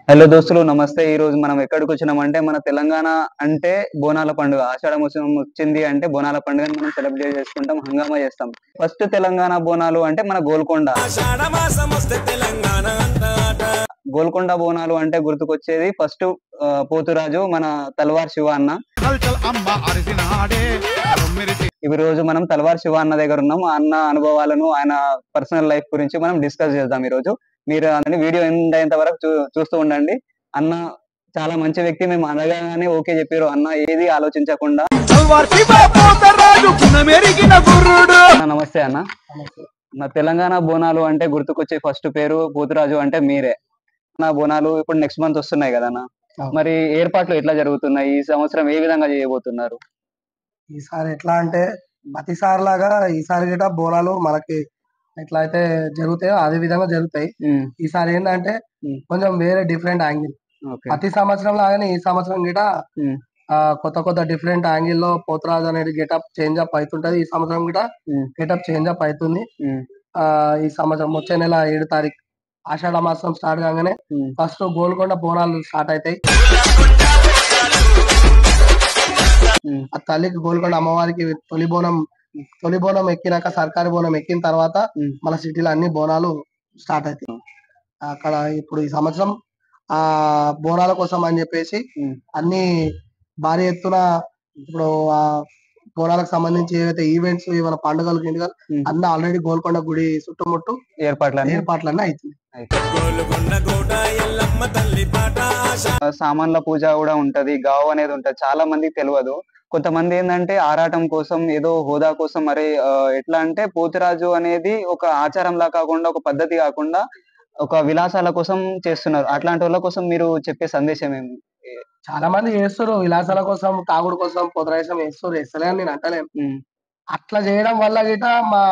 Hello దోస్తులు నమస్తే. ఈ రోజు మనం ఎక్కడికి వచ్చినామంటే మన తెలంగాణ అంటే బోనాల పండుగ. ఆషాఢ మాసం వచ్చింది అంటే బోనాల పండుగని మనం సెలబ్రేట్ చేసుకుంటాం, హంగామా చేస్తాం. ఫస్ట్ తెలంగాణ బోనాలు అంటే మన గోల్కొండ. గోల్కొండ బోనాలు అంటే గుర్తుకొచ్చేది ఫస్ట్ పోతురాజు మన తల్వార్ శివ అన్న. ఈ రోజు మనం తల్వార్ శివ అన్న దగ్గర ఉన్నాం. ఆ అన్న అనుభవాలను, ఆయన పర్సనల్ లైఫ్ గురించి మనం డిస్కస్ చేద్దాం ఈ రోజు. మీరు అన్ని వీడియో ఎండ్ అయ్యేంత వరకు చూస్తూ ఉండండి. అన్న చాలా మంచి వ్యక్తి. మేము అనగానే ఓకే చెప్పారు అన్న, ఏది ఆలోచించకుండా. నమస్తే అన్న. నా తెలంగాణ బోనాలు అంటే గుర్తుకొచ్చే ఫస్ట్ పేరు పోతురాజు అంటే మీరే. నా బోనాలు ఇప్పుడు నెక్స్ట్ మంత్ వస్తున్నాయి కదా అన్న, మరి ఏర్పాట్లు ఎట్లా జరుగుతున్నాయి? ఈ సంవత్సరం ఏ విధంగా చేయబోతున్నారు? ఈసారి ఎట్లా అంటే ప్రతిసారి లాగా ఈసారి గిట బోనాలు మనకి ఎట్లా అయితే జరుగుతాయో అదే విధంగా జరుగుతాయి. ఈసారి ఏంటంటే కొంచెం వేరే డిఫరెంట్ యాంగిల్. ప్రతి సంవత్సరం లాగానే ఈ సంవత్సరం గిట కొత్త కొత్త డిఫరెంట్ యాంగిల్ లో పోతురాజు అనేది గెటప్ చేంజ్ అప్ అవుతుంటది. ఈ సంవత్సరం గిట గెటప్ చేంజ్ అప్ అవుతుంది. ఈ సంవత్సరం వచ్చే నెల 7 తారీఖు ఆషాఢ మాసం స్టార్ట్ కాగానే ఫస్ట్ గోల్కొండ బోనాలు స్టార్ట్ అవుతాయి. ఆ తల్లికి గోల్కొండ అమ్మవారికి తొలి బోనం ఎక్కినాక సర్కారీ బోనం ఎక్కిన తర్వాత మన సిటీలో అన్ని బోనాలు స్టార్ట్ అవుతాయి. అక్కడ ఇప్పుడు ఈ సంవత్సరం ఆ బోనాల కోసం అని చెప్పేసి అన్ని భారీ ఎత్తున ఇప్పుడు ఆ బోనాలకు సంబంధించి ఏవైతే ఈవెంట్స్ ఏమైనా పండుగలు అన్ని ఆల్రెడీ గోల్కొండ గుడి చుట్టుముట్టు ఏర్పాట్లన్నీ అవుతుంది. సామాన్ల పూజ కూడా ఉంటది, గావు అనేది ఉంటది. చాలా మందికి తెలియదు. కొంతమంది ఏంటంటే ఆరాటం కోసం, ఏదో హోదా కోసం, మరి ఎట్లా అంటే పోతురాజు అనేది ఒక ఆచారం లా కాకుండా, ఒక పద్ధతి కాకుండా ఒక విలాసాల కోసం చేస్తున్నారు. అట్లాంటి వాళ్ళ కోసం మీరు చెప్పే సందేశం ఏమి? చాలా మంది చేస్తారు విలాసాల కోసం, తాగుడు కోసం పోతరాజం చేస్తారు. చేస్తలే అని నేను అంటలేను. అట్లా చేయడం వల్ల గిట మా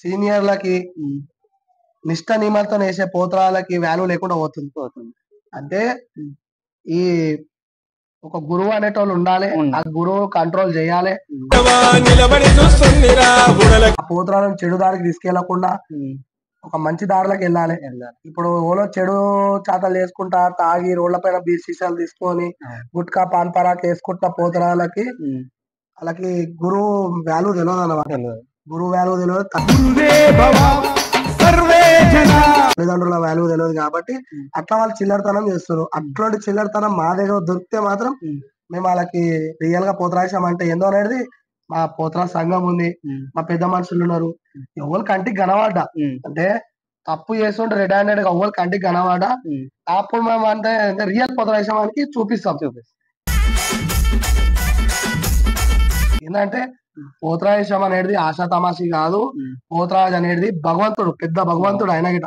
సీనియర్లకి నిష్ఠ నియమాలతో వేసే పోతరాలకి వాల్యూ లేకుండా పోతుంది. అంటే ఈ ఒక గురువు అనేటోళ్ళు ఉండాలి. ఆ గురువు కంట్రోల్ చేయాలి. ఆ పోతరాలను చెడు దారికి తీసుకెళ్లకుండా ఒక మంచి దారిలోకి వెళ్ళాలి. ఇప్పుడు ఓలో చెడు చాతలు చేసుకుంటా తాగి రోడ్ల పైన బీర్ సీసాలు తీసుకొని గుట్కా పాన్ పరాక్ వేసుకుంటా పోతరాలకి వాళ్ళకి గురువు వాల్యూ తెలియదు అన్నమాట. గురువు వాల్యూ తెలియదు, తల్లిదండ్రుల వాల్యూ తెలియదు. కాబట్టి అట్లా వాళ్ళు చిల్లరతనం చేస్తారు. అట్లాంటి చిల్లరతనం మా దగ్గర దొరికితే మాత్రం మేము వాళ్ళకి రియల్ గా పోతరాజం అంటే ఏందో అనేది మా పోతరాజ సంఘం ఉంది, మా పెద్ద మనుషులు ఉన్నారు. ఎవరు కంటికి కనవాడ అంటే తప్పు చేస్తుంటే రెడ్ హ్యాండెడ్ గా ఎవరు కంటికి కనవాడ అప్పుడు మేము అంటే రియల్ పోతరాజానికి చూపిస్తాం. ఏంటంటే పోతరాజం అనేది ఆశా తమాషి కాదు. పోతరాజు అనేది భగవంతుడు, పెద్ద భగవంతుడు. ఆయన గిట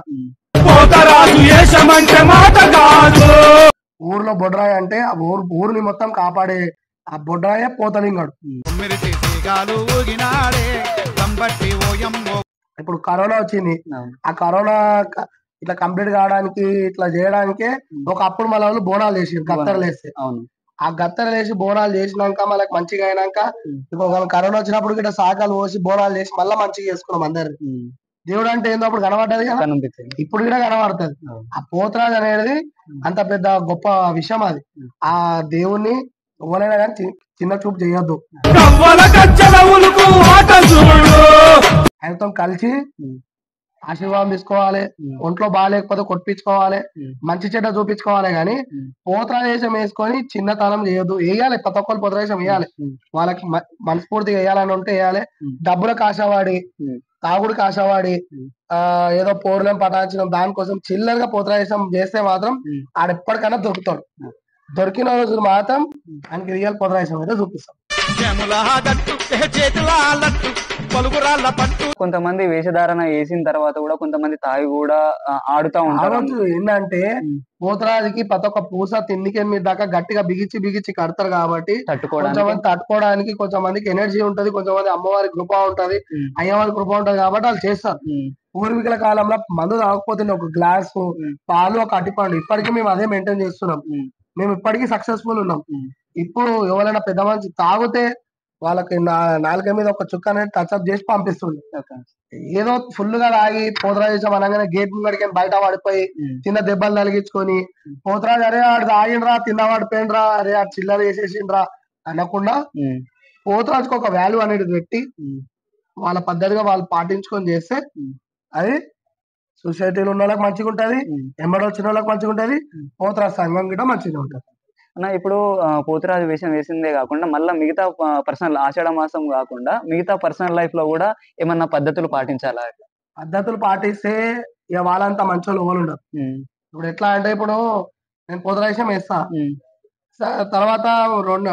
ఊర్లో బొడ్రాయి అంటే ఆ ఊరిని మొత్తం కాపాడే ఆ బొడ్రాయే పోతలింగాడు. ఇప్పుడు కరోనా వచ్చింది. ఆ కరోనా ఇట్లా కంప్లీట్ కావడానికి ఇట్లా చేయడానికే ఒకప్పుడు మన వాళ్ళు బోనాలు చేసి గత్తరలు వేస్తే, ఆ గత్తరలు వేసి బోనాలు చేసినాక మనకు మంచిగా అయినాక ఇప్పుడు మనం కరోనా వచ్చినప్పుడు గిట్ట సాకాలు పోసి బోనాలు చేసి మళ్ళీ మంచిగా చేసుకున్నాం అందరు. దేవుడు అంటే ఏందో అప్పుడు కనబడ్డది కదా, ఇప్పుడు కూడా కనబడుతుంది. ఆ పోతరాజు అనేది అంత పెద్ద గొప్ప విషయం. అది ఆ దేవుణ్ణి ఎవరైనా కానీ చిన్న చూపు చేయొద్దు. ఆయనతో కలిసి ఆశీర్వాదం తీసుకోవాలి. ఒంట్లో బాగాలేకపోతే కొట్టించుకోవాలి, మంచి చెడ్డ చూపించుకోవాలి. కానీ పోతరాజం వేసుకొని చిన్నతనం చేయొద్దు. వేయాలి, ప్రతి ఒక్కరు పోతరాజం వేయాలి. వాళ్ళకి మనస్ఫూర్తిగా వేయాలని ఉంటే వేయాలి. డబ్బులకు ఆశవాడి, తాగుడికి ఆశవాడి ఏదో పోర్లం పటాయించడం దానికోసం చిల్లరగా పోతరాజం చేస్తే మాత్రం ఆడెప్పటికైనా దొరుకుతాడు. దొరికిన రోజులు మాత్రం ఆయనకి రియల్ పోతరాజం అయితే చూపిస్తాం. కొంతమంది వేషధారణ వేసిన తర్వాత కూడా కొంతమంది తాగి కూడా ఆడుతా ఉంటారు. ఏంటంటే పోతరాజుకి ప్రతి ఒక్క పూస తిండికి మీద దాకా గట్టిగా బిగించి కడతారు. కాబట్టి కొంతమంది తట్టుకోవడానికి, కొంతమందికి ఎనర్జీ ఉంటది, కొంతమంది అమ్మవారి కృప ఉంటది, అయ్యవారి కృప ఉంటది. కాబట్టి వాళ్ళు చేస్తారు. పూర్వీకుల కాలంలో మందు తాగకపోతే ఒక గ్లాసు పాలు, ఒక అటిపండు, ఇప్పటికీ మేము అదే మెయింటైన్ చేస్తున్నాం. మేము ఇప్పటికీ సక్సెస్ఫుల్ ఉన్నాం. ఇప్పుడు ఎవరైనా పెద్ద మనిషి తాగితే వాళ్ళకి నాలుక మీద ఒక చుక్క అనేది టచ్అప్ చేసి పంపిస్తుండే. ఓకే. ఏదో ఫుల్ గా తాగి పోతరాజు అనగానే గేట్ ముంగడికి బయట పడిపోయి చిన్న దెబ్బలు తలిగించుకొని పోతరాజు అరే ఆడు తాగిండ్రా తిన్నవాడు పోయిండ్రా అరే ఆడు చిల్లర వేసేసిండ్రా అనకుండా పోతరాజుకి ఒక వాల్యూ అనేది పెట్టి వాళ్ళ పద్ధతిగా వాళ్ళు పాటించుకొని చేస్తే అది సొసైటీలో ఉన్న వాళ్ళకి మంచిగా ఉంటది, ఎంబడి వచ్చిన వాళ్ళకి మంచిగా ఉంటది, పోతరాజు సంఘం కూడా మంచిగా ఉంటది. అన్న ఇప్పుడు పోతురాజు వేషం వేసిందే కాకుండా మళ్ళీ మిగతా పర్సనల్ ఆషాఢ మాసం కాకుండా మిగతా పర్సనల్ లైఫ్ లో కూడా ఏమన్నా పద్ధతులు పాటించాలా? పద్ధతులు పాటిస్తే ఇక వాళ్ళంతా మంచి వాళ్ళు ఉండరు. ఇప్పుడు ఎట్లా అంటే ఇప్పుడు నేను పోతరాజం వేస్తా, తర్వాత రెండు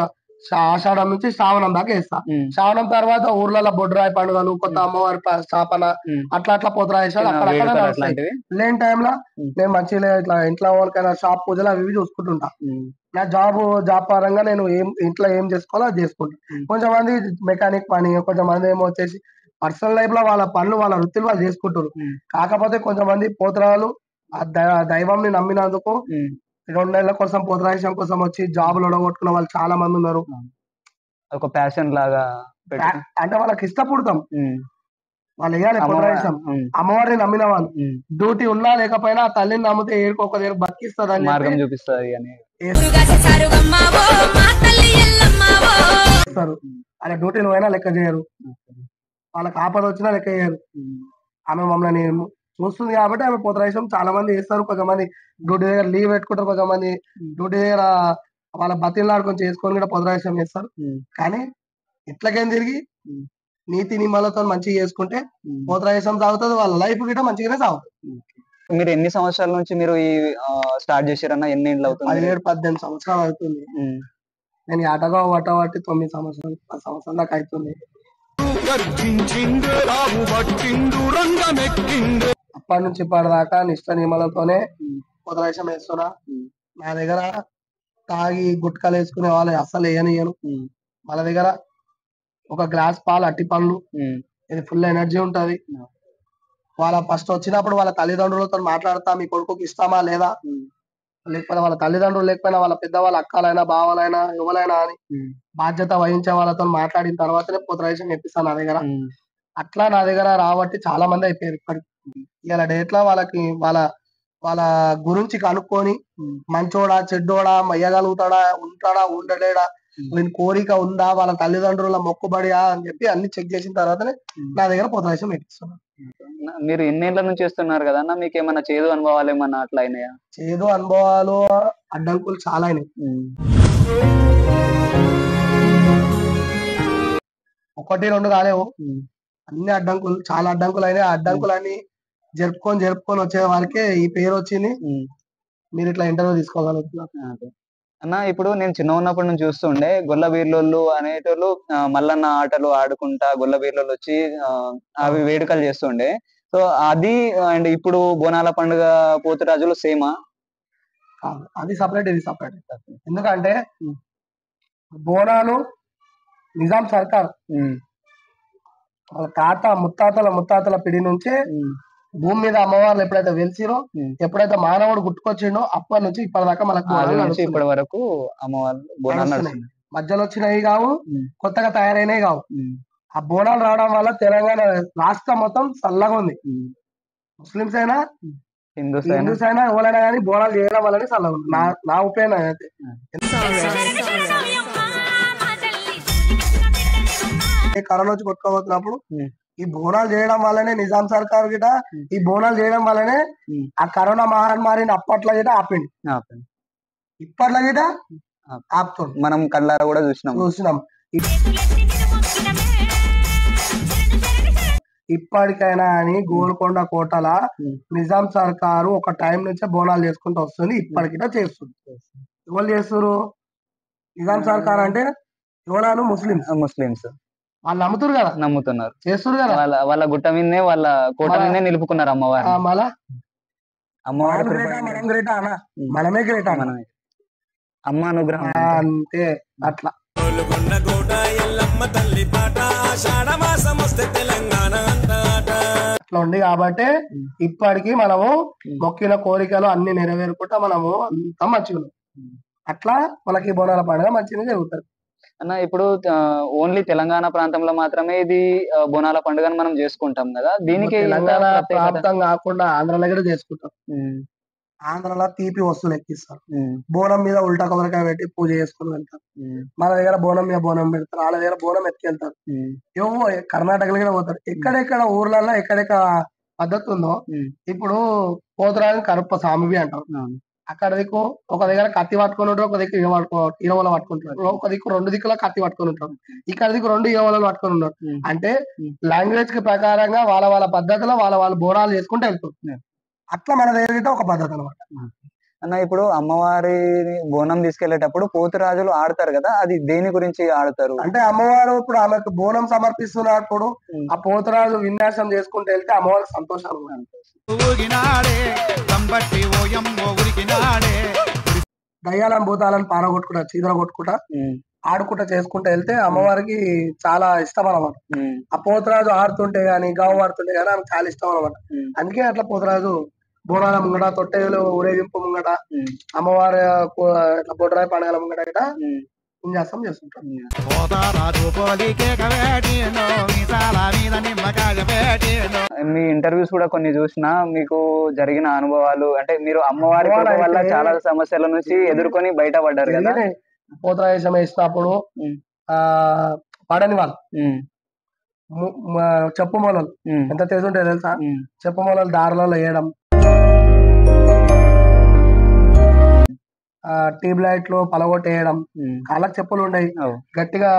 ఆషాఢం నుంచి శ్రావణం దాకా వేస్తా. శ్రావణం తర్వాత ఊర్లలో బొడ్రాయి పండుగలు, కొత్త అమ్మవారి స్థాపన, అట్లా అట్లా పోతరాజాలు అక్కడక్కడ లేని టైంలో నేను మంచిగా ఇట్లా ఇంట్లో వాళ్ళకైనా షాప్ పూజలు అవి చూసుకుంటుంటా. నా జాబ్ పరంగా నేను ఇంట్లో ఏం చేసుకోవాలో అది చేసుకుంటా. కొంతమంది మెకానిక్ పని, కొంతమంది ఏమో వచ్చేసి పర్సనల్ లైఫ్ లో వాళ్ళ పనులు వాళ్ళ వృత్తులు వాళ్ళు చేసుకుంటారు. కాకపోతే కొంతమంది పోతరాలు ఆ దైవంని నమ్మినందుకు 2 నెలల కోసం పోతరాజం కోసం వచ్చి జాబులు ఒడగొట్టుకున్న వాళ్ళు చాలా మంది ఉన్నారు. ఒక ప్యాషన్ లాగా అంటే వాళ్ళకి ఇష్టపడతాం, వాళ్ళు వేయాలి పోతరాజం. అమ్మవారిని నమ్మిన వాళ్ళు డ్యూటీ ఉన్నా లేకపోయినా ఆ తల్లిని నమ్మితే ఏడుకో ఒక దగ్గర బతికిస్తుంది మార్గం చూపిస్తుంది అని అలా డ్యూటీలు పోయినా లెక్క చేయరు, వాళ్ళకి ఆపద వచ్చినా లెక్క చేయరు. ఆమె మమ్మల్ని చూస్తుంది కాబట్టి ఆమె పోతరాజం చాలా మంది వేస్తారు. కొంతమంది డ్యూటీ దగ్గర లీవ్ పెట్టుకుంటారు, కొంతమంది డ్యూటీ దగ్గర వాళ్ళ బతిలాడుకొని చేసుకొని కూడా పోతరాజం చేస్తారు. కానీ ఇట్లకేం తిరిగి నీతి నియమాలతో మంచిగా చేసుకుంటే పోతరాజం సాగుతుంది, వాళ్ళ లైఫ్ కూడా మంచిగానే సాగుతుంది. మీరు ఎన్ని సంవత్సరాల నుంచి మీరు ఈ స్టార్ట్ చేశారన్నా? ఎన్ని ఏళ్ళు అవుతుంది? 17-18 సంవత్సరాలు అవుతుంది. నేను ఆటగా పట్టబట్టి 9 సంవత్సరాలు 10 సంవత్సరాల దాకా అవుతుంది. అప్పటి నుంచి ఇప్పటిదాకా నిష్ట నియమాలతోనే పోతరాజం వేస్తున్నా. నా దగ్గర తాగి గుట్కాలు వేసుకునే వాళ్ళు అస్సలు వేయనియను. వాళ్ళ దగ్గర ఒక గ్లాస్ పాలు, అట్టి పండ్లు, ఇది ఫుల్ ఎనర్జీ ఉంటది. వాళ్ళ ఫస్ట్ వచ్చినప్పుడు వాళ్ళ తల్లిదండ్రులతో మాట్లాడతా, మీ కొడుకుకి ఇస్తామా లేదా, లేకపోతే వాళ్ళ తల్లిదండ్రులు లేకపోయినా వాళ్ళ పెద్దవాళ్ళ అక్కలైనా బావలైనా ఎవరైనా అని బాధ్యత వహించే వాళ్ళతో మాట్లాడిన తర్వాతనే పోతరాజం ఎప్పిస్తాను నా దగ్గర. అట్లా నా దగ్గర రాబట్టి చాలా మంది అయిపోయారు. ఇప్పటికి ఇలా డేట్ లో వాళ్ళకి వాళ్ళ వాళ్ళ గురించి కనుక్కొని మంచోడా చెడ్డోడా, మయ్యగలుగుతాడా, ఉంటాడా ఉండలేడా, వీని కోరిక ఉందా, వాళ్ళ తల్లిదండ్రుల మొక్కుబడియా అని చెప్పి అన్ని చెక్ చేసిన తర్వాతనే నా దగ్గర పోతరాజం ఎప్పిస్తున్నాను. మీరు ఎన్నేళ్ల నుంచి చేస్తున్నారు కదా అన్న, మీకు ఏమన్నా చేదు అనుభవాలు ఏమన్నా అట్లా అయినాయా? చేదు అనుభవాలు, అడ్డంకులు చాలా అయినాయి. 1-2 కాలేవు, అన్ని అడ్డంకులు, చాలా అడ్డంకులు అయినాయి. అడ్డంకులన్నీ జరుపుకొని వచ్చే వారికే ఈ పేరు వచ్చింది. మీరు ఇట్లా ఇంటర్వ్యూ తీసుకోగలుగుతున్నారు. అన్న ఇప్పుడు నేను చిన్న ఉన్నప్పటి నుంచి చూస్తుండే గొల్ల బీర్లోళ్ళు అనేటోళ్ళు మల్లన్న ఆటలు ఆడుకుంటా గొల్ల బీర్లోళ్ళు వచ్చి అవి వేడుకలు చేస్తుండే. సో అది అండ్ ఇప్పుడు బోనాల పండుగ పోతురాజులు సేమా? అది సపరేట్, ఇది సపరేట్. ఎందుకంటే బోనాలు నిజాం సర్కార్ వాళ్ళ తాత ముత్తాతల పిడి నుంచే భూమి మీద అమ్మవార్లు ఎప్పుడైతే వెలిసిరో, ఎప్పుడైతే మానవుడు గుట్టుకొచ్చిండో అప్పటి నుంచి ఇప్పటిదాకా మనకు ఇప్పటి వరకు అమ్మవారు బోనాలు మధ్యలో వచ్చినవి కావు, కొత్తగా తయారైనవి కావు. ఆ బోనాలు రావడం వల్ల తెలంగాణ రాష్ట్రం మొత్తం చల్లగా ఉంది. ముస్లిమ్స్ అయినా హిందూస్ అయినా ఎవరైనా కానీ బోనాలు చేయడం వల్లనే చల్లగా ఉంది. నా ఒపీనియన్ అయితే. కరోనా వచ్చి కొట్టుకోబోతున్నప్పుడు ఈ బోనాలు చేయడం వల్లనే నిజాం సర్కార్ గిట ఈ బోనాలు చేయడం వల్లనే ఆ కరోనా మహమ్మారిని అప్పట్లో గిట ఆపింది, ఇప్పట్లో గిట ఆపుతుంది. మనం కళ్ళారా కూడా చూసినాం. ఇప్పటికైనా అని గోల్కొండ కోటల నిజాం సర్కారు ఒక టైం నుంచే బోనాలు చేసుకుంటూ వస్తుంది, ఇప్పటికిట చేస్తుంది. ఎవరు చేస్తారు? నిజాం సర్కార్ అంటే ఎవరు? ముస్లిమ్స్. వాళ్ళు నమ్ముతున్నారు, చేస్తారు కదా. వాళ్ళ గుట్ట మీదనే వాళ్ళ కోట మీదనే నిలుపుకున్నారు అమ్మవారు. మనమే గ్రేట్ అమ్మ అనుగ్రహం అంతే. అట్లా అట్లా ఉంది కాబట్టి ఇప్పటికి మనము మొక్కిన కోరికలు అన్ని నెరవేరుకుంటా మనము అంతా మంచిగా. అట్లా మనకి బోనాల పండుగ మంచిగా జరుగుతుంది. అన్న ఇప్పుడు ఓన్లీ తెలంగాణ ప్రాంతంలో మాత్రమే ఇది బోనాల పండుగను మనం చేసుకుంటాం కదా, దీనికి ఎంత తెలంగాణ ప్రత్యేకత? ప్రాంతం కాకుండా ఆంధ్రాలో కూడా చేసుకుంటాం. ఉమ్, ఆంధ్రాలో తీపి వస్తువులు ఎక్కిస్తారు. ఉమ్, బోనం మీద ఉల్టా కొబ్బరికాయ పెట్టి పూజ చేసుకుని వెళ్తారు. ఉమ్, మన దగ్గర బోనం మీద బోనం పెడతారు, వాళ్ళ దగ్గర బోనం ఎత్తుకెళ్తారు. ఉమ్, ఏవో కర్ణాటకలో కూడా పోతారు. ఎక్కడెక్కడ ఊర్లలో ఎక్కడెక్కడ పద్ధతి ఉందో, ఉమ్, ఇప్పుడు పోతురాజు కరుప్ప సామివి అంటారు. అవును. అక్కడ దిక్కు ఒక దగ్గర కత్తి పట్టుకొని ఉంటారు, ఒక దిక్కు ఇరవల పట్టుకుంటారు, ఒక దిక్కు రెండు దిక్కుల కత్తి పట్టుకొని ఉంటారు, ఇక్కడ దిక్కు రెండు ఇరవలను పట్టుకొని ఉన్నారు. ఉమ్, అంటే ఉమ్, లాంగ్వేజ్ కి ప్రకారంగా వాళ్ళ వాళ్ళ పద్ధతిలో వాళ్ళ బోనాలు చేసుకుంటూ వెళ్తారు. ఉమ్. అట్లా మన దగ్గర ఒక పద్ధతి అనమాట. అన్న ఇప్పుడు అమ్మవారిని బోనం తీసుకెళ్లేటప్పుడు పోతురాజులు ఆడతారు కదా, అది దేని గురించి ఆడతారు? అంటే అమ్మవారు ఇప్పుడు ఆమెకు బోనం సమర్పిస్తున్నప్పుడు ఉమ్, ఆ పోతురాజు విన్యాసం చేసుకుంటూ వెళ్తే అమ్మవారికి సంతోషం. దయ్యాలను భూతాలను పారగొట్టుకుంటా చీదర కొట్టుకుంటా ఉమ్, ఆడుకుంటా చేసుకుంటా వెళ్తే అమ్మవారికి చాలా ఇష్టం అనమాట. ఉమ్, ఆ పోతురాజు ఆడుతుంటే గాని గావు ఆడుతుంటే గాని ఆమెకు చాలా ఇష్టం అనమాట. ఉమ్, అందుకే అట్లా పోతురాజు బోనాల ముంగట తొట్టెలు ఊరేగింపు ముంగట ఉమ్, అమ్మవారి ఇట్లా బొడ్రాయి పండుగల ముంగట ఇట్లా ఉమ్, విన్యాసం చేస్తుంటాం. మీ ఇంటర్వ్యూస్ కూడా కొన్ని చూసినా, మీకు జరిగిన అనుభవాలు అంటే మీరు అమ్మవారి కృప అమ్మవారు వల్ల అయితే చాలా సమస్యల నుంచి ఎదుర్కొని బయటపడ్డారు కదా. జరిగినాయి. పోతురాజేశం వేసినప్పుడు ఉమ్, ఆ పడని వాళ్ళు ఉమ్, చెప్పు మొలలు ఉమ్, ఎంత తెలుసుంటే తెలుసా, ఉమ్, చెప్పు మొలలు దారులలో వేయడం, ట్యూబ్ లైట్లు పలగొట్టేయడం, ఉమ్, కాళ్ళకు చెప్పులు ఉండయి, అవును, గట్టిగా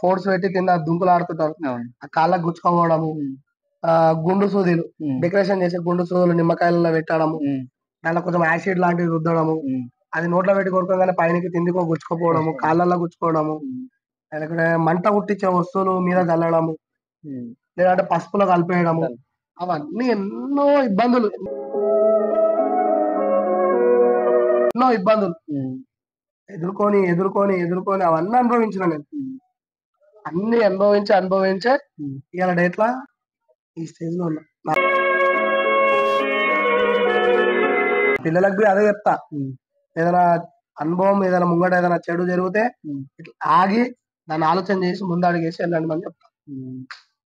ఫోర్స్ పెట్టి కింద దుంకులు ఆడుతుంటారు, అవును, ఆ కాళ్ళకు గుచ్చుకోవడము, ఉమ్, గుండు సూదులు ఉమ్, డెకరేషన్ చేసే గుండు సూదులు నిమ్మకాయలలో పెట్టడము, ఉమ్, దాంట్లో కొంచెం యాసిడ్ లాంటివి రుద్దడము, ఉమ్, అది నోట్లో పెట్టి కొడుకోగానే పైనకి తిండికో గుచ్చుకోపోవడము, కాళ్ళల్లో గుచ్చుకోవడము, ఉమ్, లేకపోతే మంట పుట్టించే వస్తువులు మీద చల్లడము, ఉమ్, లేదంటే పసుపులో కలిపేయడము, అవన్నీ ఎన్నో ఇబ్బందులు ఉమ్, ఎదుర్కొని ఎదుర్కొని ఎదుర్కొని అవన్నీ అనుభవించిన నేను. ఉమ్, అన్ని అనుభవించే ఉమ్, ఇవాళ డేట్ లా ఈ స్టేజ్ లో ఉన్నా. నా పిల్లలకు బి అదే చెప్తా, ఉమ్, ఏదైనా అనుభవం ఏదైనా ముంగట ఏదైనా చెడు జరిగితే ఉమ్, ఇట్లా ఆగి దాన్ని ఆలోచన చేసి ముందు అడిగేసి వెళ్ళండి అని చెప్తా. ఉమ్.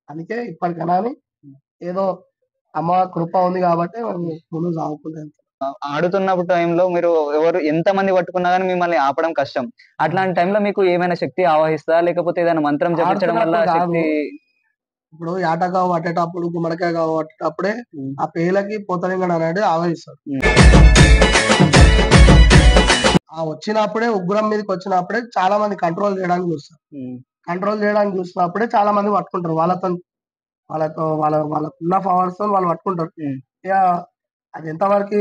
అందుకే ఇప్పటికైనా అని ఏదో అమ్మ కృప ఉంది కాబట్టి మనం ముందు సాగుకుంటే ఆడుతున్నప్పుడు టైంలో మీరు ఎవరు ఎంత మంది పట్టుకున్నా కానీ మిమ్మల్ని ఆపడం కష్టం. అట్లాంటి టైంలో మీకు ఏమైనా శక్తి ఆవహిస్తా, లేకపోతే ఏదైనా మంత్రం జపించడం వల్ల ఆడుతున్నప్పుడు కాదు. శక్తి? ఇప్పుడు యాటకావు పట్టేటప్పుడు గుమ్మడికాయ కావు పట్టేటప్పుడే ఉమ్, ఆ పేలకి పోతలింగడు అనేది ఆవహిస్తాడు. ఉమ్, ఆ వచ్చినప్పుడే ఉగ్రం మీదకి వచ్చినప్పుడే చాలా మంది కంట్రోల్ చేయడానికి చూస్తారు. ఉమ్, కంట్రోల్ చేయడానికి చూసినప్పుడే చాలా మంది పట్టుకుంటారు. వాళ్ళకున్న పవర్స్ తో వాళ్ళు పట్టుకుంటారు. ఉమ్, ఇక అది ఎంతవరకు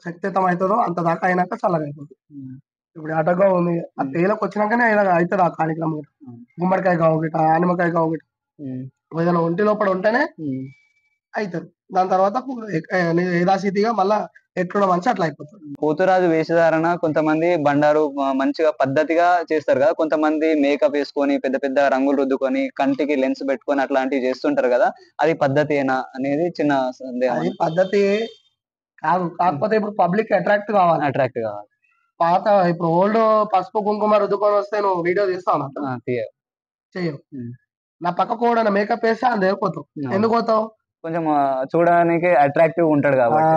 శక్తియుతం అవుతుందో అంత దాకా అయినాక చల్లగా అయిపోతుంది. ఉమ్, ఇప్పుడు అటగా ఉంది, ఆ ఉమ్, పేలకు వచ్చినాకనే ఇలా అవుతుంది ఆ కార్యక్రమం. ఉమ్, గుమ్మడికాయ కావు గిట ఆనిమకాయ కావు గిట ఉమ్, ఏదైనా ఒంటి లోపల ఉంటేనే ఉమ్. అవుతారు. దాని తర్వాత యథాస్థితిగా మళ్ళా ఎట్లున్న మంచి అట్లా అయిపోతుంది. పోతురాజు వేషధారణ కొంతమంది బండారు మంచిగా పద్ధతిగా చేస్తారు కదా, కొంతమంది మేకప్ వేసుకొని పెద్ద పెద్ద రంగులు రుద్దుకొని కంటికి లెన్స్ పెట్టుకొని అట్లాంటివి చేస్తుంటారు కదా, అది పద్ధతేనా అనేది చిన్న సందేహం. అది పద్ధతి కాదు, కాకపోతే ఇప్పుడు పబ్లిక్ అట్రాక్ట్ కావాలి. అట్రాక్ట్ కావాలి. పాత ఇప్పుడు ఓల్డ్ పసుపు కుంకుమ రుద్దుకొని వస్తే నువ్వు వీడియో తీస్తావు నాకు చెయ్యవు. ఉమ్, నా పక్క కూడా మేకప్ వేస్తే అందులో పోతావు. అవును. ఎందుకు పోతావు? కొంచెం చూడడానికి అట్రాక్టివ్ ఉంటాడు ఆ, కాబట్టి.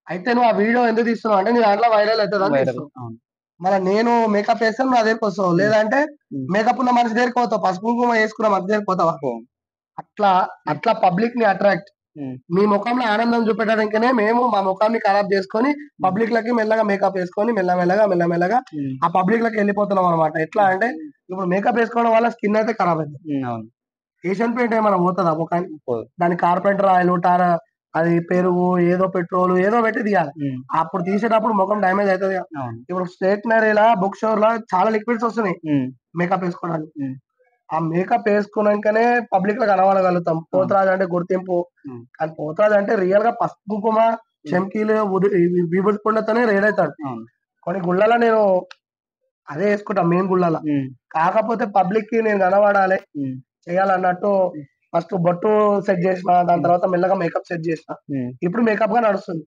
అయితే నువ్వు ఆ వీడియో ఎందుకు తీస్తున్నావు అంటే నీ దాంట్లో వైరల్ అవుతుంది అని వైరల్. తీస్తున్నావు. మన నేను మేకప్ వేస్తే నా దగ్గరికి వస్తావు, లేదంటే మేకప్ ఉన్న మనిషి దగ్గరికి పోతావు, పసుపు కుంకుమ వేసుకున్న మనిషి దగ్గరికి పోతావా? అట్లా అట్లా పబ్లిక్ ని అట్రాక్ట్, మీ ముఖంలో ఆనందం చూపెట్టడానికనే మేము మా ముఖాన్ని ఖరాబ్ చేసుకొని పబ్లిక్ లకి మెల్లగా మేకప్ వేసుకొని మెల్లమెల్లగా ఆ పబ్లిక్ లకి వెళ్ళిపోతున్నాం అనమాట. ఎట్లా అంటే ఇప్పుడు మేకప్ వేసుకోవడం వల్ల స్కిన్ అయితే ఖరాబ్ అవుతుంది. ఏషియన్ పెయింట్ ఏమైనా పోతుందా ముఖానికి? దాని కార్పెంటర్ ఆయిల్ అది పెరుగు ఏదో పెట్రోల్ ఏదో పెట్టి తీయాలి. అప్పుడు తీసేటప్పుడు ముఖం డ్యామేజ్ అవుతుంది. ఇప్పుడు స్టేషనరీలా బుక్ స్టోర్ లా చాలా లిక్విడ్స్ వస్తున్నాయి మేకప్ వేసుకోవడానికి. ఆ మేకప్ వేసుకున్నాకనే పబ్లిక్ లో కనబడగలుగుతాం. పోతరాజు అంటే గుర్తింపు. కానీ పోతరాజు అంటే రియల్ గా పసుపు కుంకుమ చెంకీలు విభూతి పుండతోనే రేడవుతాడు. కొన్ని గుళ్ళలో నేను అదే వేసుకుంటా, మెయిన్ గుళ్ళలో. కాకపోతే పబ్లిక్ కి నేను కనబడాలి చేయాలన్నట్టు ఫస్ట్ బొట్టు సెట్ చేసిన, దాని తర్వాత మెల్లగా మేకప్ సెట్ చేసిన. ఇప్పుడు మేకప్ గా నడుస్తుంది.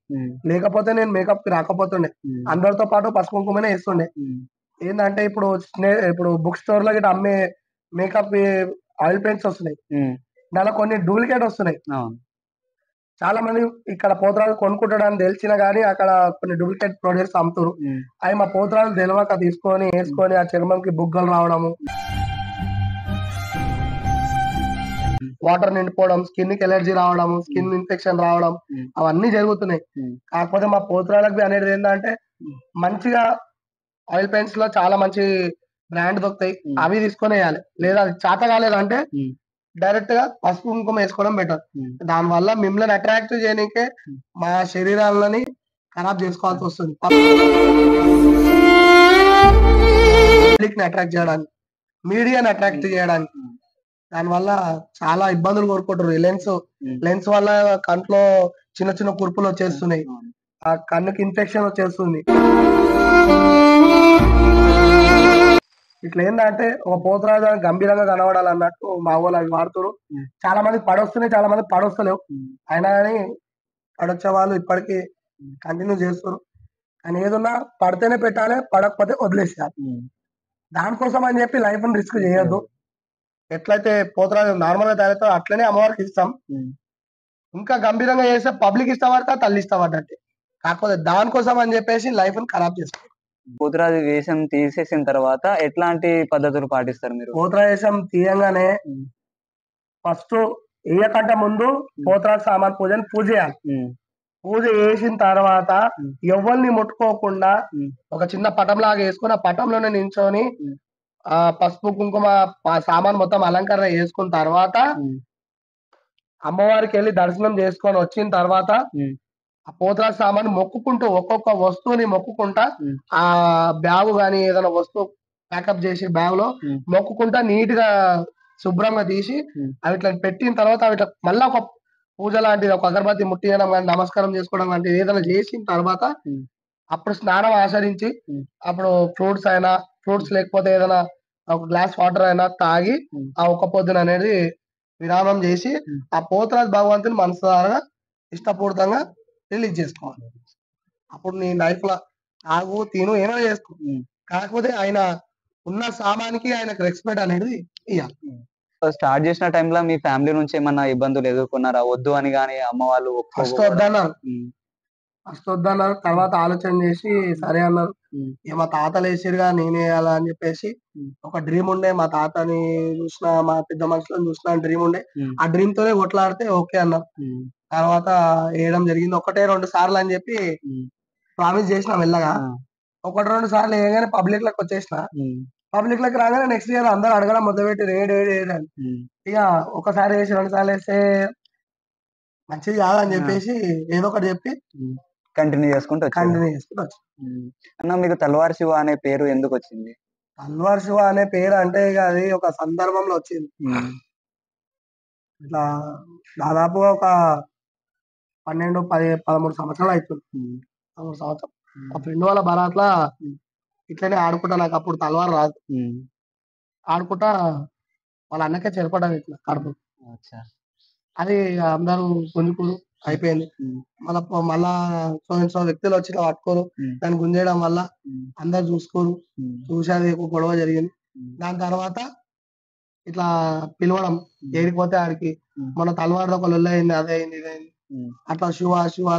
లేకపోతే నేను మేకప్ కి రాకపోతుండే, అందరితో పాటు పసుపు కుంకుమనే వేస్తుండే. ఏంటంటే ఇప్పుడు బుక్ స్టోర్ లో గిట్ట అమ్మే మేకప్ ఆయిల్ పెయింట్స్ వస్తున్నాయి. దానిలో కొన్ని డూప్లికేట్ వస్తున్నాయి. చాలా మంది ఇక్కడ పోతరాజు కొనుక్కుంటాడని తెలిసినా గానీ అక్కడ కొన్ని డూప్లికేట్ ప్రొడక్ట్స్ అమ్ముతారు. అవి మా పోతరాజు తెలియక తీసుకొని వేసుకొని ఆ చర్మంకి బుగ్గలు రావడము, వాటర్ నిండిపోవడం, స్కిన్ కి ఎలర్జీ రావడం, స్కిన్ ఇన్ఫెక్షన్ రావడం అవన్నీ జరుగుతున్నాయి. కాకపోతే మా పోతరాలకు అనేది ఏంటంటే మంచిగా ఆయిల్ పెయింట్స్ లో చాలా మంచి బ్రాండ్ దొరుకుతాయి, అవి తీసుకొని వేయాలి. లేదా అది చేత కాలేదంటే డైరెక్ట్ గా పసుపు కుంకుమ వేసుకోవడం బెటర్. దాని వల్ల మిమ్మల్ని అట్రాక్ట్ చేయడానికే మా శరీరాలని ఖరాబ్ చేసుకోవాల్సి వస్తుంది, అట్రాక్ట్ చేయడానికి, మీడియాని అట్రాక్ట్ చేయడానికి. దాని వల్ల చాలా ఇబ్బందులు కోరుకుంటారు. లెన్స్ వల్ల కంట్లో చిన్న చిన్న కుర్పులు వచ్చేస్తున్నాయి, ఆ కన్నుకి ఇన్ఫెక్షన్ వచ్చేస్తుంది. ఇట్లా ఏంటంటే ఒక పోతరాజు గంభీరంగా కనబడాలన్నట్టు మా వాళ్ళు అవి వాడుతారు. చాలా మంది పడొస్తున్నాయి, చాలా మంది పడొస్తలేవు. అయినా కానీ పడొచ్చే వాళ్ళు ఇప్పటికీ కంటిన్యూ చేస్తారు. కానీ ఏదన్నా పడితేనే పెట్టాలి, పడకపోతే వదిలేసేయాలి. దానికోసం అని చెప్పి లైఫ్ ని రిస్క్ చేయొద్దు. ఎట్లయితే పోతరాజు నార్మల్ గా తయారవుతారో అట్లనే అమ్మవారికి ఇస్తాం. ఇంకా గంభీరంగా చేస్తే పబ్లిక్ ఇష్టపడతా, తల్లి ఇష్టపడ్డట్టే. కాకపోతే దానికోసం అని చెప్పేసి లైఫ్ ని ఖరాబ్ చేస్తారు. పోతురాజు వేషం తీసేసిన తర్వాత ఎట్లాంటి పద్ధతులు పాటిస్తారు మీరు? పోతరాజు వేషం తీయంగానే ఫస్ట్ వేయకంటే ముందు పోతరాజు సామాన్ పూజని పూజ చేయాలి. పూజ చేసిన తర్వాత ఎవరిని ముట్టుకోకుండా ఒక చిన్న పటం లాగా వేసుకొని ఆ పటంలోనే నించొని ఆ పసుపు కుంకుమ సామాన్ మొత్తం అలంకరణ చేసుకున్న తర్వాత అమ్మవారికి వెళ్ళి దర్శనం చేసుకొని వచ్చిన తర్వాత ఆ పోతరాజు సామాన్ మొక్కుకుంటూ ఒక్కొక్క వస్తువుని మొక్కుకుంటా ఆ బ్యాగు గాని ఏదైనా వస్తువు ప్యాకప్ చేసి బ్యాగ్ లో మొక్కుకుంటా నీట్ గా శుభ్రంగా తీసి అవి ఇట్లా పెట్టిన తర్వాత అవి ఇట్లా మళ్ళా ఒక పూజ లాంటిది, ఒక అగరబత్తి ముట్టియడం కానీ నమస్కారం చేసుకోవడం లాంటిది ఏదైనా చేసిన తర్వాత అప్పుడు స్నానం ఆచరించి అప్పుడు ఫ్రూట్స్ లేకపోతే ఏదైనా ఒక గ్లాస్ వాటర్ అయినా తాగి ఆ ఒక్క పొద్దున అనేది విరామం చేసి ఆ పోతరాజు భగవంతుని మనసారా ఇష్టపూర్వకంగా రిలీజ్ చేసుకోవాలి. అప్పుడు నీ లైఫ్ లో తాగు తిను ఏమైనా చేసుకో, కాకపోతే ఆయన ఉన్న సామానికి ఆయనకు రెస్పెక్ట్ అనేది ఇవ్వాలి. స్టార్ట్ చేసిన టైంలో మీ ఫ్యామిలీ నుంచి ఏమన్నా ఇబ్బందులు ఎదుర్కొన్నారా? వద్దు అని కానీ అమ్మ వాళ్ళు ఫస్ట్ వద్దన్నారు, తర్వాత ఆలోచన చేసి సరే అన్నారు. మా తాతలు వేసిరుగా నేనే వేయాలా అని చెప్పేసి ఒక డ్రీమ్ ఉండే, మా తాతని చూసిన మా పెద్ద మనుషులను చూసిన డ్రీమ్ ఉండే, ఆ డ్రీమ్ తోనే కొట్లాడితే ఓకే అన్నారు. తర్వాత వేయడం జరిగింది. 1-2 సార్లు అని చెప్పి ప్రామిస్ చేసిన మెల్లగా. 1-2 సార్లు వేయగానే పబ్లిక్ లకు వచ్చేసిన. పబ్లిక్ లకు రాగానే నెక్స్ట్ ఇయర్ అందరు అడగడం మొదలుపెట్టి రేడ్. ఇక ఒకసారి వేసి 2 సార్లు వేస్తే మంచిది కాదని చెప్పేసి ఏదో ఒకటి చెప్పి కంటిన్యూ చేసుకుంటూ అన్న, మీకు తల్వార్ శివ అనే పేరు ఎందుకు వచ్చింది? తల్వార్ శివ అనే పేరు అంటే ఇక అది ఒక సందర్భంలో వచ్చింది. ఇట్లా దాదాపు ఒక 12-13 సంవత్సరాలు అవుతుంది. 13 సంవత్సరం మా ఫ్రెండ్ వాళ్ళ బరాత్లా ఇట్లనే ఆడుకుంటా, నాకు అప్పుడు తల్వార్ రాదు, ఆడుకుంటా వాళ్ళ అన్నకే చెరపడం ఇట్లా కడుపు. అది అందరూ గుంజుకురు అయిపోయింది. మళ్ళా సో వ్యక్తులు వచ్చి పట్టుకోరు, దాన్ని గుంజేయడం వల్ల అందరు చూసి అది ఒక గొడవ జరిగింది. దాని తర్వాత ఇట్లా పిలవడం ఏడిపోతే ఆడికి మన తల్వార్ ఒక లొల్లి అయింది, అదే అయింది ఇదైంది, అట్లా శివ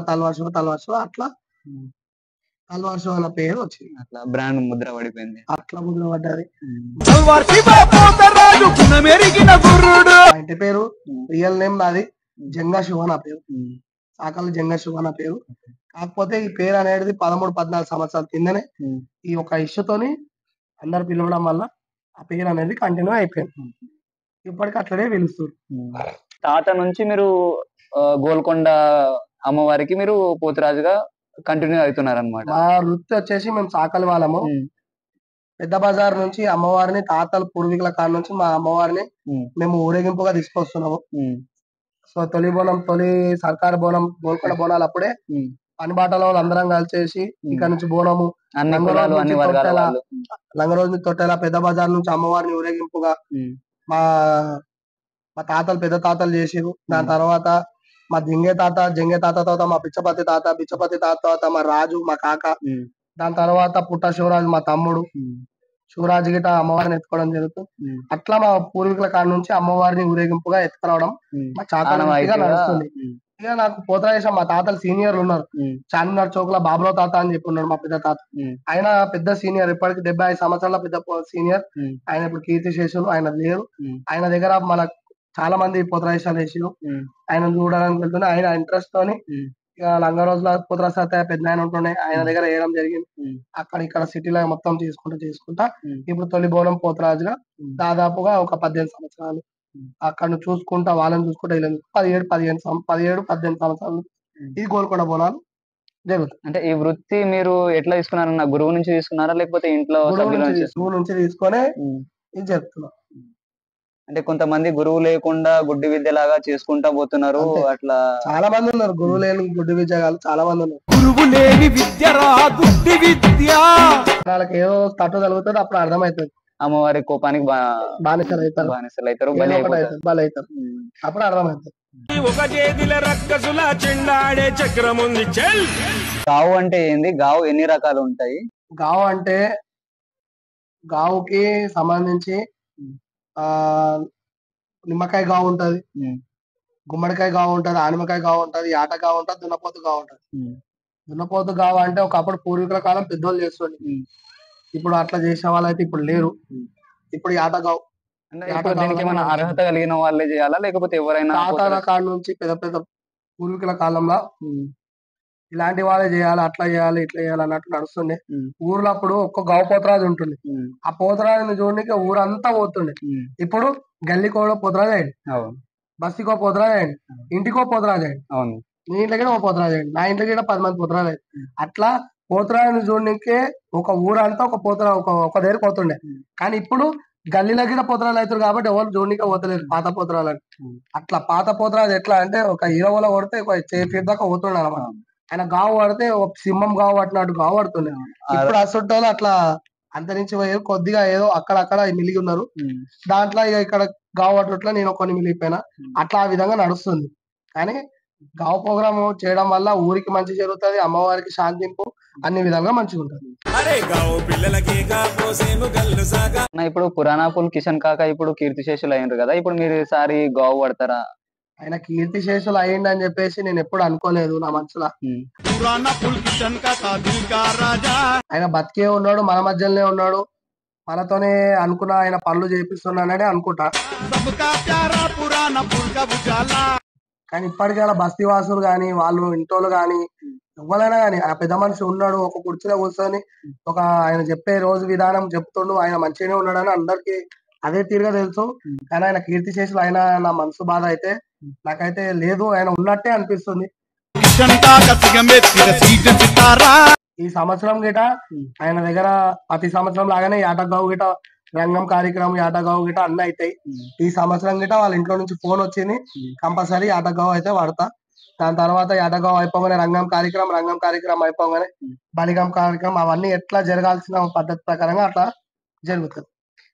తల్వార్ శివ అట్లా తల్వార్ శివ అన్న పేరు వచ్చింది. అట్లా బ్రాండ్ ముద్ర పడిపోయింది, అట్లా ముద్ర పడ్డది. ఇంటి పేరు రియల్ నేమ్ నాది జంగా శివ నా పేరు, సాకల్ జంగా శివ నా పేరు. కాకపోతే ఈ పేరు అనేది 13-14 సంవత్సరాల కిందనే ఈ ఒక ఇష్యూతోని అందరు పిలవడం వల్ల ఆ పేరు అనేది కంటిన్యూ అయిపోయింది. ఇప్పటికి అట్లనే పిలుస్తారు. తాత నుంచి మీరు గోల్కొండ అమ్మవారికి మీరు పోతురాజుగా కంటిన్యూ అవుతున్నారు అనమాట. మా వృత్తి వచ్చేసి మేము సాకలి వాళ్ళము. పెద్ద బజార్ నుంచి అమ్మవారిని తాతలు పూర్వీకుల కాడ నుంచి మా అమ్మవారిని మేము ఊరేగింపుగా తీసుకొస్తున్నాము. సో తొలి సర్కారు బోనం గోల్కొండ బోనాలు అప్పుడే పని బాటలో అందరం కలిసేసి ఇక్కడ నుంచి బోనము లంగరోజు తొట్టెల పెద్ద బజార్ నుంచి అమ్మవారిని ఊరేగింపుగా మా తాతలు పెద్ద తాతలు చేసిరు. దాని తర్వాత మా జంగే తాత తర్వాత మా బిచ్చపతి తాత తర్వాత మా రాజు మా కాక, దాని తర్వాత పుట్ట శివరాజు మా తమ్ముడు, శివరాజు గిట అమ్మవారిని ఎత్తుకోవడం జరుగుతుంది. అట్లా మా పూర్వీకుల కాడ నుంచి అమ్మవారిని ఊరేగింపుగా ఎత్తుకురావడం మా చాకలి వృత్తిగా నడుస్తుంది. ఇక నాకు పోతరాజేశం మా తాతలు సీనియర్లు ఉన్నారు. చార్మినార్ చౌక్ లో బాబురావు తాత అని చెప్పి ఉన్నాడు మా పెద్ద తాత. ఆయన పెద్ద సీనియర్, ఇప్పటికి 75 సంవత్సరాల పెద్ద సీనియర్. ఆయన ఇప్పుడు కీర్తి శేషులు, ఆయన లేరు. ఆయన దగ్గర మన చాలా మంది పోతరాజేశాలు వేసారు. ఆయన చూడడానికి వెళ్తుండే. ఆయన ఇంట్రెస్ట్ తోని ఇక లంగా రోజుల పోతరా సత్తయ్య పెద్ద ఆయన ఉంటుండే, ఆయన దగ్గర వేయడం జరిగింది. అక్కడ ఇక్కడ సిటీలో మొత్తం చేసుకుంటా ఇప్పుడు తొలి బోనం పోతరాజుగా దాదాపుగా ఒక 18 సంవత్సరాలు అక్కడ చూసుకుంటా, వాళ్ళని చూసుకుంటా 17-18 సంవత్సరాలు ఇది గోల్కొండ బోనాలు జరుగుతుంది. అంటే ఈ వృత్తి మీరు ఎట్లా తీసుకున్నారన్న, గురువు నుంచి తీసుకున్నారా లేకపోతే ఇంట్లో గురువు నుంచి తీసుకొని ఇది జరుగుతున్నాం. అంటే కొంతమంది గురువు లేకుండా గుడ్డి విద్య లాగా చేసుకుంటా పోతున్నారు. అట్లా చాలా మంది ఉన్నారు, గురువు లేని గుడ్డి విద్యగాలు చాలా మంది ఉన్నారు. గురువు లేని విద్య రా గుడ్డి విద్య. వాళ్ళకి ఏదో తట్టు తగులుతుంది, అప్పుడు అర్థమవుతుంది. అమ్మవారి కోపానికి బానిసలు అవుతారు, బలి అవుతారు, అప్పుడు అర్థమవుతుంది. ఒక చేతిల రక్కసుల చెండాడే చక్రం ఉంది. గావు అంటే ఏంది? గావు ఎన్ని రకాలు ఉంటాయి? గావు అంటే గావుకి సంబంధించి నిమ్మకాయ గావు ఉంటది, గుమ్మడికాయ గావు ఉంటది, ఆనిమకాయ గావు ఉంటది, ఆట గావు ఉంటది, దున్నపోతు గావు ఉంటది. దున్నపోతు గావు అంటే ఒకప్పుడు పూర్వీకుల కాలం పెద్దోళ్ళు చేస్తుండే, ఇప్పుడు అట్లా చేసే వాళ్ళు అయితే ఇప్పుడు లేరు. ఇప్పుడు ఆట గావు అర్హత కలిగిన వాళ్ళే చేయాలా లేకపోతే ఎవరైనా? తాతల కాడ నుంచి పెద్ద పెద్ద పూర్వీకుల కాలంలో ఇలాంటి వాళ్ళే చేయాలి, అట్లా చేయాలి, ఇట్లా చేయాలి అన్నట్టు నడుస్తుండే. ఊర్లో అప్పుడు ఒక్క గావు పోతరాజు ఉంటుంది. ఆ పోతరాజుని చూడడానికి ఊరంతా పోతుండే. ఇప్పుడు గల్లీకో పోతరాజు అయ్యండి, బస్తికో పోతరాజు అయ్యండి, ఇంటికో పోతరాజు అయ్యండి, నీ ఇంట్లో కూడా ఓ పోతరాజు అయ్యండి, నా ఇంట్లో కూడా 10 మంది పోతరాజు అయ్యండి. అట్లా పోతరాజుని చూడడానికి ఒక ఊరంతా ఒక దగ్గర పోతుండే. కానీ ఇప్పుడు గల్లీలో కూడా పోతరాలు అవుతారు కాబట్టి ఎవరు చూడడానికి పోతలేరు పాత పోతరాలు అని. అట్లా పాత పోతరాజు ఎట్లా అంటే ఒక ఇరవలో కొడితే ఒక ఫీట్ దాకా పోతుండే అనమాట. ఆయన గావు పడితే ఒక సింహం గావు పట్టినట్టు గావు పడుతుండే. ఇప్పుడు అసొంటోళ్ళు అట్లా అంతరించి పోయారు, కొద్దిగా ఏదో అక్కడక్కడ మిలిగి ఉన్నారు. దాంట్లో ఇక ఇక్కడ గావు పట్టుట్లా నేను కొన్ని మిలిగిపోయినా, అట్లా ఆ విధంగా నడుస్తుంది. కానీ గావు ప్రోగ్రామ్ చేయడం వల్ల ఊరికి మంచి జరుగుతుంది, అమ్మవారికి శాంతింపు, అన్ని విధాలుగా మంచిగా ఉంటుంది. ఇప్పుడు పురాణాపుల్ కిషన్ కాక ఇప్పుడు కీర్తిశేషులు అయినారు కదా, ఇప్పుడు మీరు ఈసారి గావు పడతారా? ఆయన కీర్తిశేషులు అయ్యింది అని చెప్పేసి నేను ఎప్పుడు అనుకోలేదు నా మనసులో. ఆయన బతికే ఉన్నాడు, మన మధ్యలోనే ఉన్నాడు, మనతోనే అనుకున్న ఆయన పనులు చేపిస్తున్నానని అనుకుంటా. కానీ ఇప్పటికీ అలా బస్తీవాసులు గాని, వాళ్ళు ఇంటోళ్ళు గాని, ఎవరైనా గాని ఆ పెద్ద మనిషి ఉన్నాడు, ఒక కుర్చీలో కూర్చొని ఒక ఆయన చెప్పే రోజు విధానం చెప్తుండు, ఆయన మంచిగానే ఉన్నాడని అందరికి అదే తీరుగా తెలుసు. కానీ ఆయన కీర్తిశేషులు ఆయన నా మనసు బాధ అయితే నాకైతే లేదు, ఆయన ఉన్నట్టే అనిపిస్తుంది. ఈ సంవత్సరం గిట ఆయన దగ్గర ప్రతి సంవత్సరం లాగానే యాటగావు గిట రంగం కార్యక్రమం, యాటగావు గిట అన్ని అవుతాయి. ఈ సంవత్సరం గిట వాళ్ళ ఇంట్లో నుంచి ఫోన్ వచ్చింది, కంపల్సరీ యాటగావు అయితే వాడతా. దాని తర్వాత యాటగావు అయిపోగానే రంగం కార్యక్రమం అయిపోగానే బలిగం కార్యక్రమం, అవన్నీ ఎట్లా జరగాల్సిన పద్ధతి ప్రకారంగా అట్లా జరుగుతుంది.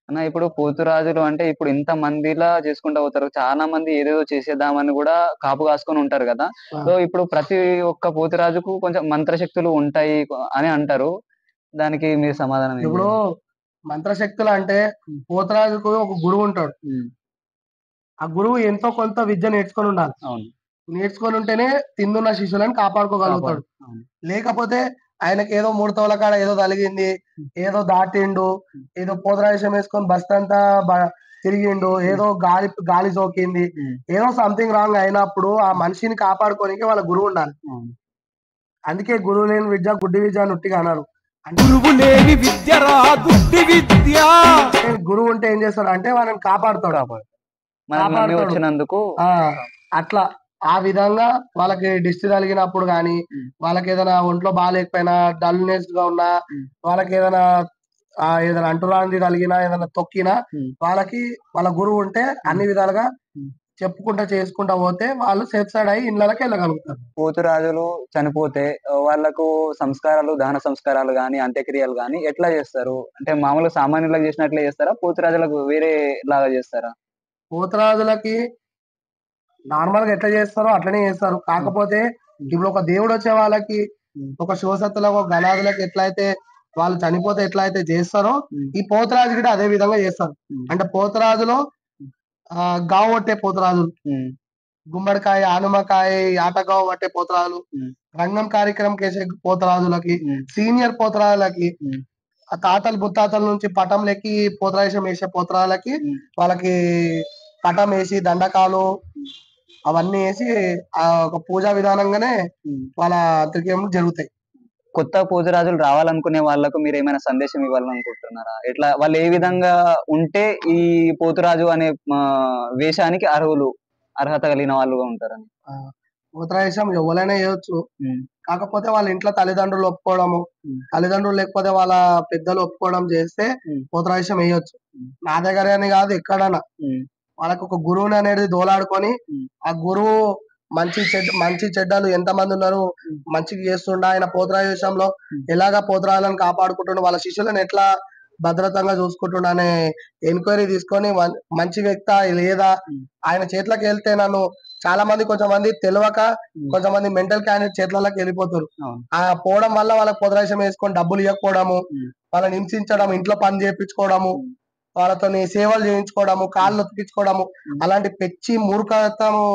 అన్న ఇప్పుడు పోతురాజులు అంటే ఇప్పుడు ఇంత మందిలా చేసుకుంటూ పోతారు, చాలా మంది ఏదేదో చేసేద్దామని కూడా కాపు కాసుకొని ఉంటారు కదా. సో ఇప్పుడు ప్రతి ఒక్క పోతురాజుకు కొంచెం మంత్రశక్తులు ఉంటాయి అని అంటారు, దానికి మీరు సమాధానం? ఇప్పుడు మంత్రశక్తులు అంటే పోతురాజుకు ఒక గురువు ఉంటాడు, ఆ గురువు ఎంతో కొంత విద్య నేర్చుకొని ఉండాలి. నేర్చుకొని ఉంటేనే తిందున్న శిష్యులను కాపాడుకోగలుగుతాడు. లేకపోతే ఆయనకి ఏదో 3 తోల కాడ ఏదో తలిగింది, ఏదో దాటిండు, ఏదో పోతరాజం వేసుకొని బస్తంతా తిరిగిండు, ఏదో గాలి సోకింది, ఏదో సంథింగ్ రాంగ్ అయినప్పుడు ఆ మనిషిని కాపాడుకోనికి వాళ్ళ గురువు ఉండాలి. అందుకే గురువు లేని విద్య గుడ్డి విద్య అని ఉట్టిగా అన్నారు. గురువు లేని విద్య రా గుడ్డి విద్య. గురువు ఉంటే ఏం చేస్తాడు అంటే వాళ్ళని కాపాడుతాడు. వచ్చినందుకు అట్లా ఆ విధంగా వాళ్ళకి దిష్టి తగిలినప్పుడు గాని, వాళ్ళకి ఏదైనా ఒంట్లో బాగాలేకపోయినా, డల్నెస్ గా ఉన్నా, వాళ్ళకి ఏదైనా అంటురాంది కలిగినా, ఏదైనా తొక్కినా, వాళ్ళకి వాళ్ళ గురువు ఉంటే అన్ని విధాలుగా చెప్పుకుంటా చేసుకుంటా పోతే వాళ్ళు సేఫ్ సైడ్ అయ్యి ఇళ్ళకి వెళ్ళగలుగుతారు. పోతురాజులు చనిపోతే వాళ్ళకు సంస్కారాలు, దహన సంస్కారాలు గాని, అంత్యక్రియలు గాని ఎట్లా చేస్తారు? అంటే మామూలుగా సామాన్యులకు చేసినట్లే చేస్తారా, పోతురాజులకు వేరే లాగా చేస్తారా? పోతురాజులకి నార్మల్ గా ఎట్లా చేస్తారో అట్లనే చేస్తారు. కాకపోతే ఇప్పుడు ఒక దేవుడు వచ్చే వాళ్ళకి, ఒక శివసత్తులకు, ఒక గణాదులకు ఎట్లయితే వాళ్ళు చనిపోతే ఎట్లా అయితే చేస్తారో ఈ పోతరాజు కూడా అదే విధంగా చేస్తారు. అంటే పోతరాజులో గావు పట్టే పోతరాజు, గుమ్మడికాయ, ఆనుమకాయ, ఆటగావు పట్టే పోతరాజులు, రంగం కార్యక్రమం చేసే పోతరాజులకి, సీనియర్ పోతరాజులకి, ఆ తాతలు ముత్తాతల నుంచి పటం లెక్కి పోతరాజం వేసే పోతరాలకి వాళ్ళకి పటం వేసి దండకాలు అవన్నీ వేసి ఆ ఒక పూజా విధానంగానే వాళ్ళ అంత్యక్రియలు జరుగుతాయి. కొత్త పోతురాజులు రావాలనుకునే వాళ్ళకు మీరు ఏమైనా సందేశం ఇవ్వాలనుకుంటున్నారా? ఎట్లా వాళ్ళు ఏ విధంగా ఉంటే ఈ పోతురాజు అనే వేషానికి అర్హత కలిగిన వాళ్ళుగా ఉంటారని? పోతరాజం ఎవరైనా చేయొచ్చు, కాకపోతే వాళ్ళ ఇంట్లో తల్లిదండ్రులు ఒప్పుకోవడము, తల్లిదండ్రులు లేకపోతే వాళ్ళ పెద్దలు ఒప్పుకోవడం చేస్తే పోతరాజం వేయొచ్చు. నా దగ్గర అని కాదు, ఎక్కడన్నా వాళ్ళకు ఒక గురువుని అనేది దోలాడుకొని ఆ గురువు మంచి చెడ్డలు ఎంతమంది ఉన్నారు, మంచిగా చేస్తుండ, ఆయన పోతరాజంలో ఎలాగా పోతరాజులను కాపాడుకుంటుండ, వాళ్ళ శిష్యులను ఎట్లా భద్రతంగా చూసుకుంటుండ అనే ఎంక్వైరీ తీసుకొని మంచి వ్యక్త లేదా ఆయన చేతులకు వెళ్తే నన్ను చాలా మంది కొంతమంది తెలియక కొంతమంది మెంటల్ క్యాండిడేట్ చేతులకి వెళ్ళిపోతారు. ఆ పోవడం వల్ల వాళ్ళకి పోతరాజం వేసుకొని డబ్బులు ఇవ్వకపోవడము, వాళ్ళని హింసించడం, ఇంట్లో పని చేయించుకోవడము, వాళ్ళతో సేవలు చేయించుకోవడము, కాళ్ళు నొప్పించుకోవడము, అలాంటి పెచ్చి మూర్ఖతము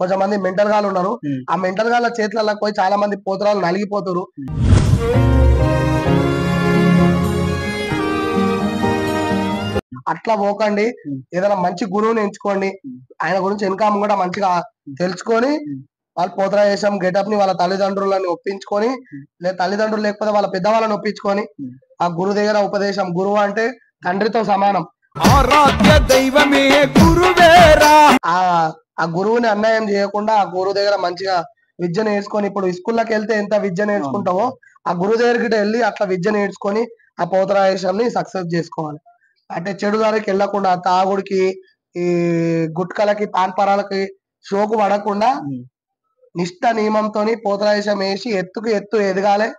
కొంతమంది మెంటల్ గాలు ఉన్నారు. ఆ మెంటల్ గాల చేతులకు పోయి చాలా మంది పోతరాలు నలిగిపోతారు. అట్లా పోకండి, ఏదైనా మంచి గురువుని ఎంచుకోండి, ఆయన గురించి ఇన్కమ్ కూడా మంచిగా తెలుసుకొని వాళ్ళు పోతరాజం గెటప్ ని వాళ్ళ తల్లిదండ్రులని ఒప్పించుకొని, లేదా తల్లిదండ్రులు లేకపోతే వాళ్ళ పెద్దవాళ్ళని ఒప్పించుకొని ఆ గురువు దగ్గర ఉపదేశం, గురువు అంటే తండ్రితో సమానం, ఆరాధ్య దైవమే గురువేరా. ఆ గురువుని అన్యాయం చేయకుండా ఆ గురువు దగ్గర మంచిగా విద్య నేర్చుకొని, ఇప్పుడు స్కూల్లోకి వెళ్తే ఎంత విద్య నేర్చుకుంటావో ఆ గురువు దగ్గరికి వెళ్ళి అట్లా విద్య నేర్చుకొని ఆ పోతరాజం ని సక్సెస్ చేసుకోవాలి. అంటే చెడు దారికి వెళ్ళకుండా, తాగుడికి, ఈ గుట్కలకి, పాన్పరాలకి షోకు పడకుండా నిష్ట నియమంతో పోతరాజం వేసి ఎత్తు ఎదగాలి.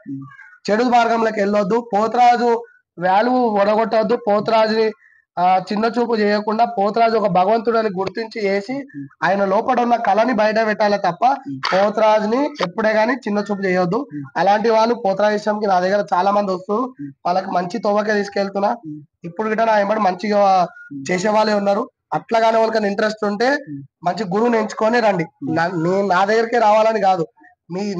చెడు మార్గంలోకి వెళ్ళొద్దు, పోతరాజు వాల్యూ ఒడగొట్టవద్దు, పోతరాజుని చిన్న చూపు చేయకుండా పోతరాజు ఒక భగవంతుడని గుర్తించి చేసి ఆయన లోపల ఉన్న కళని బయట పెట్టాలి తప్ప పోతరాజుని ఎప్పుడే గానీ చిన్న చూపు చేయొద్దు. అలాంటి వాళ్ళు పోతరాజంకి నా దగ్గర చాలా మంది వస్తూ వాళ్ళకి మంచి తోవకే తీసుకెళ్తున్నా. ఇప్పుడు గిట్ట నా ఎంబడి మంచిగా చేసే వాళ్ళే ఉన్నారు. అట్లాగానే వాళ్ళకి ఇంట్రెస్ట్ ఉంటే మంచి గురువుని ఎంచుకొని రండి. నా దగ్గరికే రావాలని కాదు,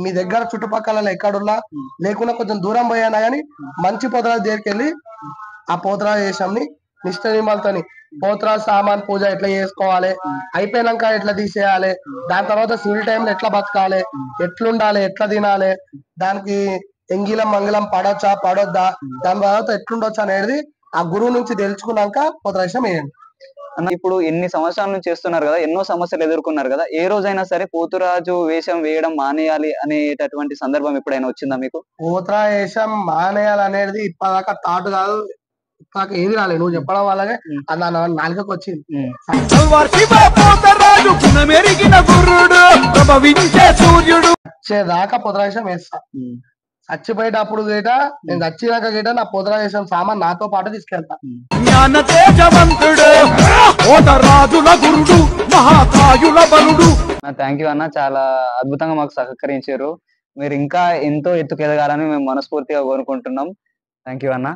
మీ దగ్గర చుట్టుపక్కల ఎక్కడున్నా లేకున్నా కొంచెం దూరం పోయినా గానీ మంచి పోతరాజు దగ్గరికి వెళ్ళి ఆ పోతరాజంని నిష్ట నియమాలతోని పోతరాజు సామాన్ పూజ ఎట్లా చేసుకోవాలి, అయిపోయినాక ఎట్లా తీసేయాలి, దాని తర్వాత సివిల్ టైంలో ఎట్లా బతకాలి, ఎట్లుండాలి, ఎట్లా తినాలి, దానికి ఎంగిలం మంగళం పడొచ్చా పడొద్దా, దాని తర్వాత ఎట్లుండొచ్చు అనేది ఆ గురువు నుంచి తెలుసుకున్నాక పోతరాజం వేయండి. ఇప్పుడు ఎన్ని సంవత్సరాల నుంచి చేస్తున్నారు కదా, ఎన్నో సమస్యలు ఎదుర్కొన్నారు కదా, ఏ రోజైనా సరే పోతురాజు వేషం వేయడం మానేయాలి అనేటటువంటి సందర్భం ఎప్పుడైనా వచ్చిందా మీకు? పోతరాజం మానేయాలి అనేది ఇప్పటిదాకా థాట్ కాదు, నాకు ఏది రాలేదు. నువ్వు చెప్పడం వల్లనే అది నా నాలుకకు వచ్చింది. వచ్చేదాకా పోతరాజం వేస్తా, చచ్చిపోయేటప్పుడు గిట నేను చచ్చినాక గిట నా పోతరాజం సామాన్ నాతో పాటు తీసుకెళ్తా. థ్యాంక్ యూ అన్న, చాలా అద్భుతంగా మాకు సహకరించారు. మీరు ఇంకా ఎంతో ఎత్తుకు ఎదగాలని మేము మనస్ఫూర్తిగా కోరుకుంటున్నాం. థ్యాంక్ యూ అన్న.